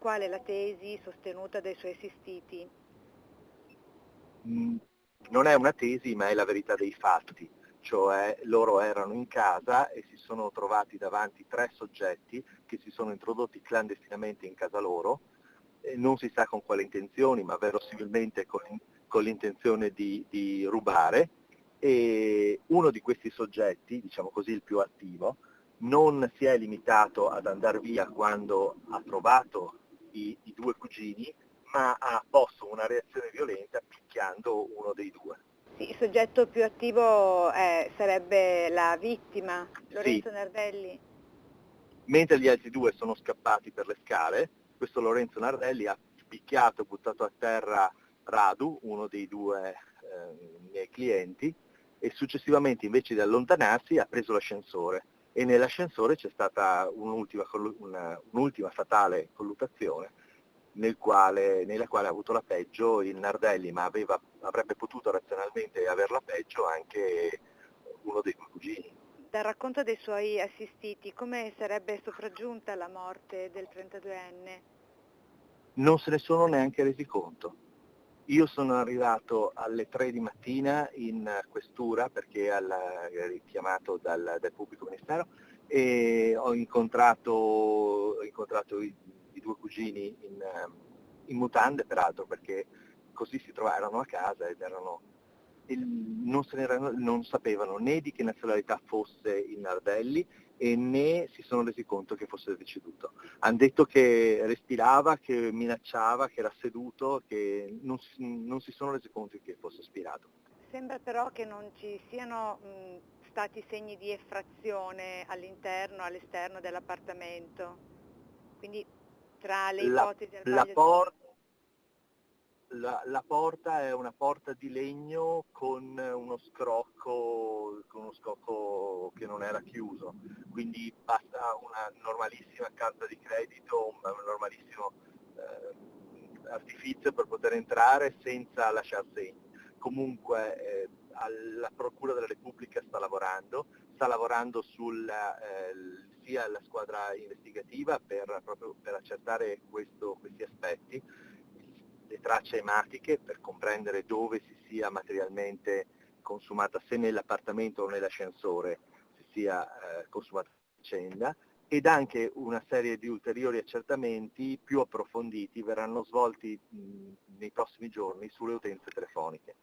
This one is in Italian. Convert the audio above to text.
qual è la tesi sostenuta dai suoi assistiti? Non è una tesi, ma è la verità dei fatti, cioè loro erano in casa e si sono trovati davanti 3 soggetti che si sono introdotti clandestinamente in casa loro, non si sa con quali intenzioni, ma verosimilmente con l'intenzione di rubare, e uno di questi soggetti, diciamo così il più attivo, non si è limitato ad andare via quando ha trovato i 2 cugini, ma ha posto una reazione violenta picchiando uno dei 2. Sì, il soggetto più attivo sarebbe la vittima, Sì, Lorenzo Nardelli. mentre gli altri 2 sono scappati per le scale, questo Lorenzo Nardelli ha picchiato e buttato a terra Radu, uno dei 2 miei clienti, e successivamente invece di allontanarsi ha preso l'ascensore, e nell'ascensore c'è stata un'ultima fatale colluttazione nella quale ha avuto la peggio il Nardelli, ma avrebbe potuto razionalmente averla peggio anche uno dei 2 cugini. Dal racconto dei suoi assistiti, come sarebbe sopraggiunta la morte del 32enne? Non se ne sono neanche resi conto. Io sono arrivato alle 3 di mattina in questura perché ero chiamato dal pubblico ministero, e ho incontrato i 2 cugini in mutande, peraltro, perché così si trovarono a casa e non sapevano né di che nazionalità fosse il Nardelli, e né si sono resi conto che fosse deceduto. Hanno detto che respirava, che minacciava, che era seduto, che non si sono resi conto che fosse spirato. Sembra però che non ci siano stati segni di effrazione all'esterno dell'appartamento. Quindi tra le La, ipotesi del la vaglio di... por- la porta è una porta di legno con uno scrocco che non era chiuso, quindi basta una normalissima carta di credito, un normalissimo artifizio per poter entrare senza lasciar segni. Comunque la Procura della Repubblica sta lavorando sia la squadra investigativa proprio per accertare questi aspetti, le tracce ematiche, per comprendere dove si sia materialmente consumata, se nell'appartamento o nell'ascensore si sia consumata la vicenda, ed anche una serie di ulteriori accertamenti più approfonditi verranno svolti nei prossimi giorni sulle utenze telefoniche.